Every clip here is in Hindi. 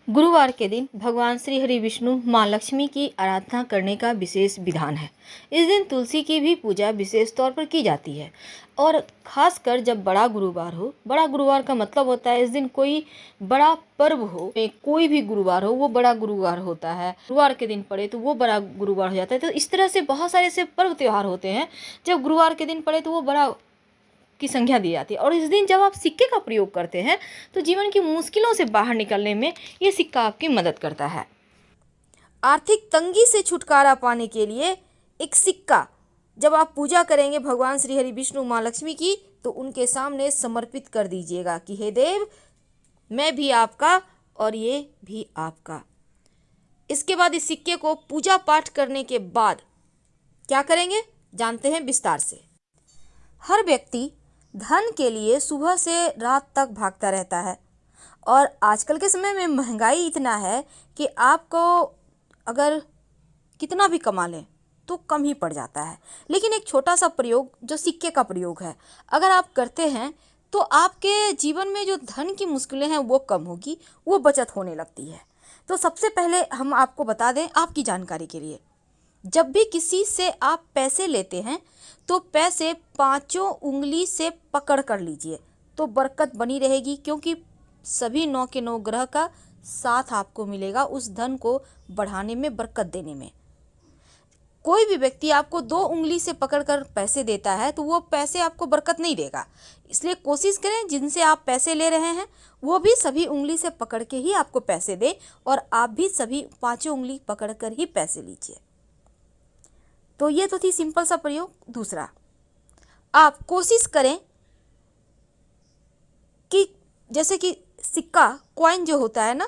गुरुवार के दिन भगवान श्री हरि विष्णु माँ लक्ष्मी की आराधना करने का विशेष विधान है। इस दिन तुलसी की भी पूजा विशेष तौर पर की जाती है और खासकर जब बड़ा गुरुवार हो। बड़ा गुरुवार का मतलब होता है इस दिन कोई बड़ा पर्व हो, कोई भी गुरुवार हो वो बड़ा गुरुवार होता है। गुरुवार के दिन पड़े तो वो बड़ा गुरुवार हो जाता है। तो इस तरह से बहुत सारे ऐसे पर्व त्योहार होते हैं, जब गुरुवार के दिन पड़े तो वो बड़ा की संख्या दी जाती है। और इस दिन जब आप सिक्के का प्रयोग करते हैं तो जीवन की मुश्किलों से बाहर निकलने में ये सिक्का आपकी मदद करता है। आर्थिक तंगी से छुटकारा पाने के लिए एक सिक्का जब आप पूजा करेंगे भगवान श्री हरि विष्णु माँ लक्ष्मी की, तो उनके सामने समर्पित कर दीजिएगा कि हे देव, मैं भी आपका और ये भी आपका। इसके बाद इस सिक्के को पूजा पाठ करने के बाद क्या करेंगे जानते हैं विस्तार से। हर व्यक्ति धन के लिए सुबह से रात तक भागता रहता है और आजकल के समय में महंगाई इतना है कि आपको अगर कितना भी कमा लें तो कम ही पड़ जाता है। लेकिन एक छोटा सा प्रयोग जो सिक्के का प्रयोग है, अगर आप करते हैं तो आपके जीवन में जो धन की मुश्किलें हैं वो कम होगी, वो बचत होने लगती है। तो सबसे पहले हम आपको बता दें आपकी जानकारी के लिए, जब भी किसी से आप पैसे लेते हैं तो पैसे पांचों उंगली से पकड़ कर लीजिए, तो बरकत बनी रहेगी, क्योंकि सभी 9 के 9 ग्रह का साथ आपको मिलेगा उस धन को बढ़ाने में, बरकत देने में। कोई भी व्यक्ति आपको 2 उंगली से पकड़कर पैसे देता है तो वो पैसे आपको बरकत नहीं देगा। इसलिए कोशिश करें जिनसे आप पैसे ले रहे हैं वो भी सभी उंगली से पकड़ के ही आपको पैसे दें और आप भी सभी पांचों उंगली पकड़कर ही पैसे लीजिए। तो ये तो थी सिंपल सा प्रयोग। दूसरा, आप कोशिश करें कि जैसे कि सिक्का कॉइन जो होता है ना,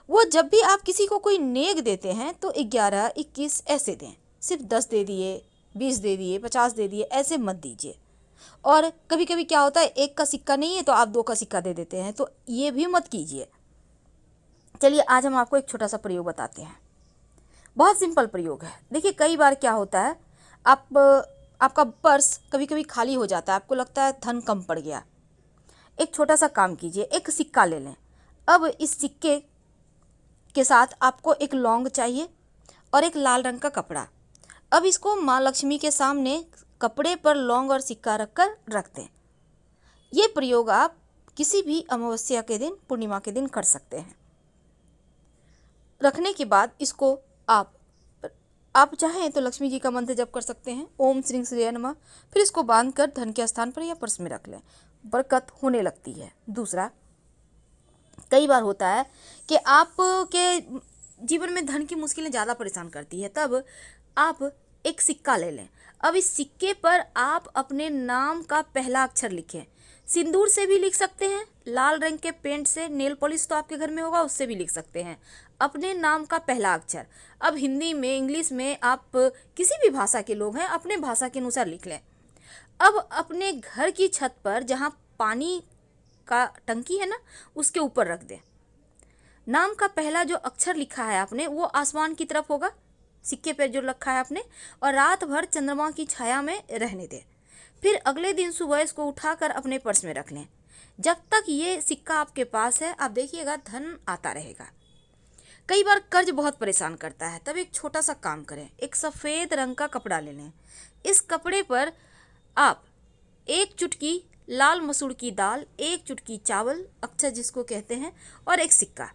वो जब भी आप किसी को कोई नेक देते हैं तो 11, 21 ऐसे दें। सिर्फ 10 दे दिए, 20 दे दिए, 50 दे दिए, ऐसे मत दीजिए। और कभी कभी क्या होता है, एक का सिक्का नहीं है तो आप 2 का सिक्का दे देते हैं, तो ये भी मत कीजिए। चलिए आज हम आपको एक छोटा सा प्रयोग बताते हैं। बहुत सिंपल प्रयोग है। देखिए कई बार क्या होता है, आपका पर्स कभी कभी खाली हो जाता है, आपको लगता है धन कम पड़ गया। एक छोटा सा काम कीजिए, एक सिक्का ले लें। अब इस सिक्के के साथ आपको एक लौंग चाहिए और एक लाल रंग का कपड़ा। अब इसको माँ लक्ष्मी के सामने कपड़े पर लौंग और सिक्का रखकर रख दें। ये प्रयोग आप किसी भी अमावस्या के दिन, पूर्णिमा के दिन कर सकते हैं। रखने के बाद इसको आप चाहें तो लक्ष्मी जी का मंत्र जप कर सकते हैं, ओम श्री श्रेय नमः। फिर इसको बांधकर धन के स्थान पर या पर्स में रख लें, बरकत होने लगती है। दूसरा, कई बार होता है कि आपके जीवन में धन की मुश्किलें ज़्यादा परेशान करती है, तब आप एक सिक्का ले लें। अब इस सिक्के पर आप अपने नाम का पहला अक्षर लिखें। सिंदूर से भी लिख सकते हैं, लाल रंग के पेंट से, नेल पॉलिश तो आपके घर में होगा उससे भी लिख सकते हैं, अपने नाम का पहला अक्षर। अब हिंदी में, इंग्लिश में, आप किसी भी भाषा के लोग हैं अपने भाषा के अनुसार लिख लें। अब अपने घर की छत पर जहाँ पानी का टंकी है ना, उसके ऊपर रख दें। नाम का पहला जो अक्षर लिखा है आपने वो आसमान की तरफ होगा, सिक्के पर जो रखा है आपने, और रात भर चंद्रमा की छाया में रहने दें। फिर अगले दिन सुबह इसको उठाकर अपने पर्स में रख लें। जब तक ये सिक्का आपके पास है आप देखिएगा धन आता रहेगा। कई बार कर्ज बहुत परेशान करता है, तब एक छोटा सा काम करें, एक सफ़ेद रंग का कपड़ा ले लें। इस कपड़े पर आप 1 चुटकी लाल मसूर की दाल, 1 चुटकी चावल, अक्षर जिसको कहते हैं, और एक सिक्का,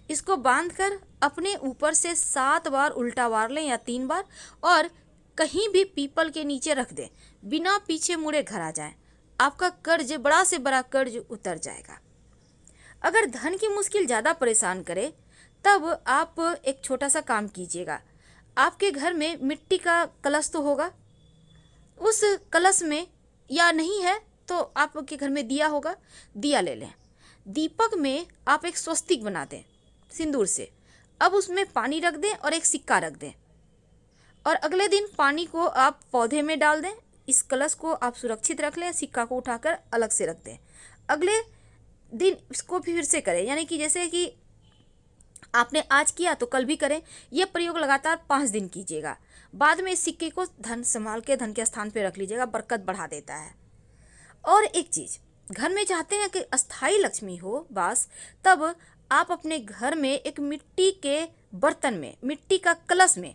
इसको बांधकर अपने ऊपर से 7 बार उल्टा वार लें या 3 बार, और कहीं भी पीपल के नीचे रख दें। बिना पीछे मुड़े घर आ जाएं, आपका कर्ज, बड़ा से बड़ा कर्ज उतर जाएगा। अगर धन की मुश्किल ज़्यादा परेशान करे तब आप एक छोटा सा काम कीजिएगा। आपके घर में मिट्टी का कलश तो होगा, उस कलश में, या नहीं है तो आपके घर में दिया होगा, दिया ले लें। दीपक में आप एक स्वस्तिक बना दें सिंदूर से। अब उसमें पानी रख दें और एक सिक्का रख दें, और अगले दिन पानी को आप पौधे में डाल दें। इस कलश को आप सुरक्षित रख लें, सिक्का को उठाकर अलग से रख दें। अगले दिन इसको फिर से करें, यानी कि जैसे कि आपने आज किया तो कल भी करें। यह प्रयोग लगातार 5 दिन कीजिएगा। बाद में इस सिक्के को धन संभाल के धन के स्थान पर रख लीजिएगा, बरकत बढ़ा देता है। और एक चीज़, घर में चाहते हैं कि अस्थाई लक्ष्मी हो वास, तब आप अपने घर में एक मिट्टी के बर्तन में, मिट्टी का कलश में,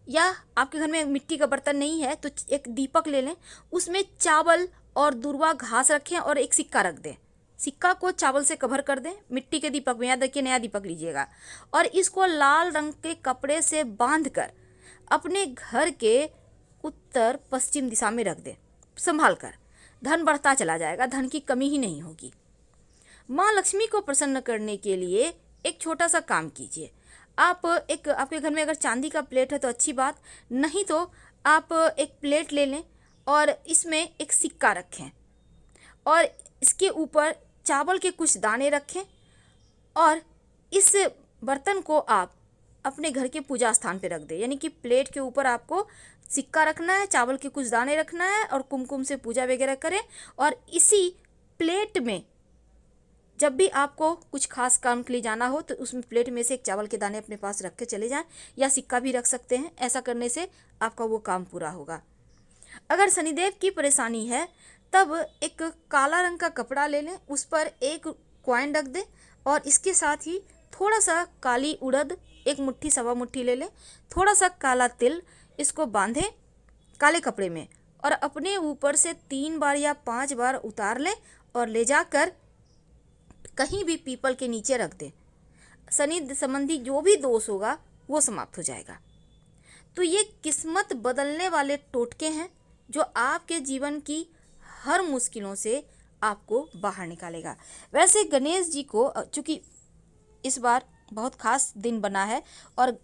या आपके घर में मिट्टी का बर्तन नहीं है तो एक दीपक ले लें, उसमें चावल और दूर्वा घास रखें और एक सिक्का रख दें। सिक्का को चावल से कवर कर दें मिट्टी के दीपक में, याद रखिए नया दीपक लीजिएगा, और इसको लाल रंग के कपड़े से बांध कर अपने घर के उत्तर पश्चिम दिशा में रख दें संभाल कर। धन बढ़ता चला जाएगा, धन की कमी ही नहीं होगी। माँ लक्ष्मी को प्रसन्न करने के लिए एक छोटा सा काम कीजिए। आप एक, आपके घर में अगर चांदी का प्लेट है तो अच्छी बात, नहीं तो आप एक प्लेट ले लें और इसमें एक सिक्का रखें और इसके ऊपर चावल के कुछ दाने रखें, और इस बर्तन को आप अपने घर के पूजा स्थान पे रख दें। यानी कि प्लेट के ऊपर आपको सिक्का रखना है, चावल के कुछ दाने रखना है और कुमकुम से पूजा वगैरह करें, और इसी प्लेट में जब भी आपको कुछ खास काम के लिए जाना हो तो उसमें प्लेट में से एक चावल के दाने अपने पास रख के चले जाएं, या सिक्का भी रख सकते हैं। ऐसा करने से आपका वो काम पूरा होगा। अगर शनिदेव की परेशानी है तब एक काला रंग का कपड़ा ले लें, उस पर एक कॉइन रख दें और इसके साथ ही थोड़ा सा काली उड़द, एक मुट्ठी सवा मुट्ठी ले लें, थोड़ा सा काला तिल, इसको बांधें काले कपड़े में और अपने ऊपर से 3 बार या 5 बार उतार लें और ले जाकर कहीं भी पीपल के नीचे रख दें। शनि संबंधी जो भी दोष होगा वो समाप्त हो जाएगा। तो ये किस्मत बदलने वाले टोटके हैं जो आपके जीवन की हर मुश्किलों से आपको बाहर निकालेगा। वैसे गणेश जी को चूँकि इस बार बहुत खास दिन बना है, और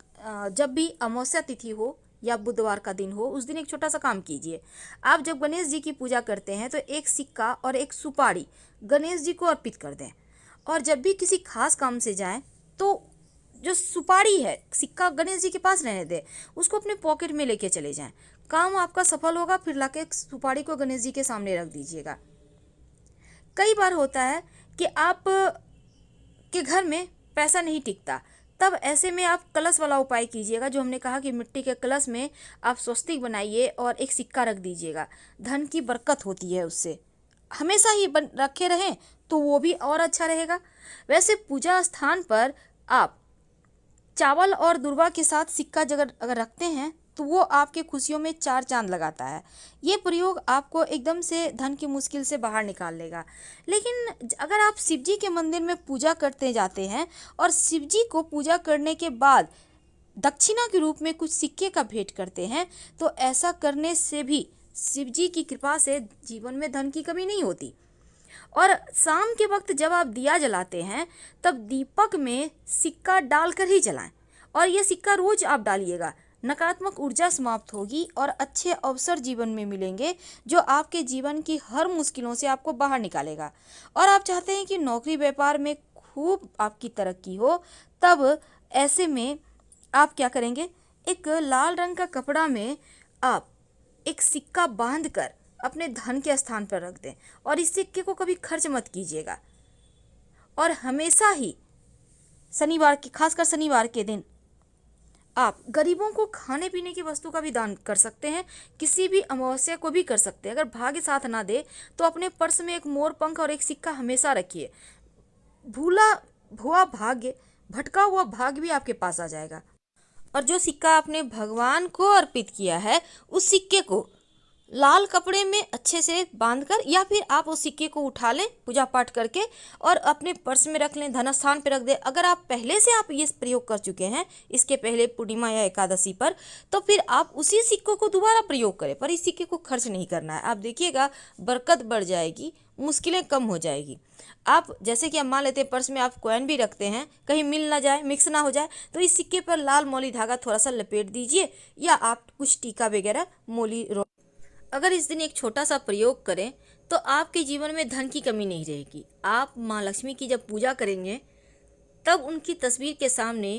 जब भी अमावस्या तिथि हो या बुधवार का दिन हो उस दिन एक छोटा सा काम कीजिए। आप जब गणेश जी की पूजा करते हैं तो एक सिक्का और एक सुपारी गणेश जी को अर्पित कर दें, और जब भी किसी खास काम से जाएं तो जो सुपारी है, सिक्का गणेश जी के पास रहने दें, उसको अपने पॉकेट में लेके चले जाएं। काम आपका सफल होगा, फिर लाके सुपारी को गणेश जी के सामने रख दीजिएगा। कई बार होता है कि आप के घर में पैसा नहीं टिकता, तब ऐसे में आप कलश वाला उपाय कीजिएगा, जो हमने कहा कि मिट्टी के कलश में आप स्वस्तिक बनाइए और एक सिक्का रख दीजिएगा। धन की बरकत होती है उससे, हमेशा ही रखे रहें तो वो भी और अच्छा रहेगा। वैसे पूजा स्थान पर आप चावल और दूर्वा के साथ सिक्का अगर रखते हैं तो वो आपके खुशियों में 4 चांद लगाता है। ये प्रयोग आपको एकदम से धन की मुश्किल से बाहर निकाल लेगा। लेकिन अगर आप शिव जी के मंदिर में पूजा करते जाते हैं और शिव जी को पूजा करने के बाद दक्षिणा के रूप में कुछ सिक्के का भेंट करते हैं, तो ऐसा करने से भी शिव जी की कृपा से जीवन में धन की कमी नहीं होती। और शाम के वक्त जब आप दिया जलाते हैं तब दीपक में सिक्का डालकर ही जलाएं, और ये सिक्का रोज आप डालिएगा। नकारात्मक ऊर्जा समाप्त होगी और अच्छे अवसर जीवन में मिलेंगे जो आपके जीवन की हर मुश्किलों से आपको बाहर निकालेगा। और आप चाहते हैं कि नौकरी व्यापार में खूब आपकी तरक्की हो, तब ऐसे में आप क्या करेंगे, एक लाल रंग का कपड़ा में आप एक सिक्का बांध कर अपने धन के स्थान पर रख दें, और इस सिक्के को कभी खर्च मत कीजिएगा। और हमेशा ही शनिवार के, खासकर शनिवार के दिन आप गरीबों को खाने पीने की वस्तु का भी दान कर सकते हैं, किसी भी अमावस्या को भी कर सकते हैं। अगर भाग्य साथ ना दे तो अपने पर्स में एक मोर पंख और एक सिक्का हमेशा रखिए। भूला हुआ भाग्य, भटका हुआ भाग्य भी आपके पास आ जाएगा। और जो सिक्का आपने भगवान को अर्पित किया है, उस सिक्के को लाल कपड़े में अच्छे से बांधकर, या फिर आप उस सिक्के को उठा लें पूजा पाठ करके और अपने पर्स में रख लें, धन स्थान पर रख दें। अगर आप पहले से आप ये प्रयोग कर चुके हैं इसके पहले पूर्णिमा या एकादशी पर, तो फिर आप उसी सिक्कों को दोबारा प्रयोग करें, पर इस सिक्के को खर्च नहीं करना है। आप देखिएगा बरकत बढ़ जाएगी, मुश्किलें कम हो जाएगी। आप जैसे कि आप मान लेते हैं पर्स में आप कॉइन भी रखते हैं, कहीं मिल ना जाए, मिक्स ना हो जाए, तो इस सिक्के पर लाल मौली धागा थोड़ा सा लपेट दीजिए, या आप कुछ टीका वगैरह मोली। अगर इस दिन एक छोटा सा प्रयोग करें तो आपके जीवन में धन की कमी नहीं रहेगी। आप माँ लक्ष्मी की जब पूजा करेंगे तब उनकी तस्वीर के सामने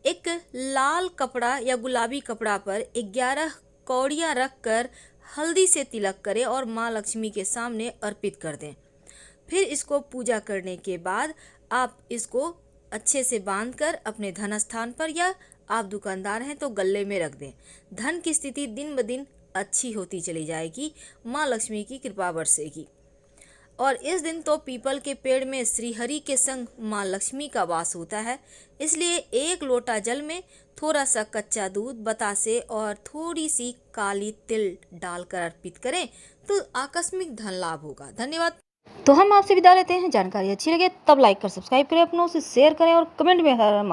एक लाल कपड़ा या गुलाबी कपड़ा पर 11 कौड़ियाँ रख कर हल्दी से तिलक करें और माँ लक्ष्मी के सामने अर्पित कर दें। फिर इसको पूजा करने के बाद आप इसको अच्छे से बांधकर अपने धन स्थान पर, या आप दुकानदार हैं तो गल्ले में रख दें। धन की स्थिति दिन ब दिन अच्छी होती चली जाएगी, माँ लक्ष्मी की कृपा बरसेगी। और इस दिन तो पीपल के पेड़ में श्रीहरि के संग माँ लक्ष्मी का वास होता है, इसलिए 1 लोटा जल में थोड़ा सा कच्चा दूध, बतासे और थोड़ी सी काली तिल डालकर अर्पित करें तो आकस्मिक धन लाभ होगा। धन्यवाद। तो हम आपसे विदा लेते हैं। जानकारी अच्छी लगे तब लाइक कर सब्सक्राइब करें, अपनों से शेयर करें और कमेंट में हर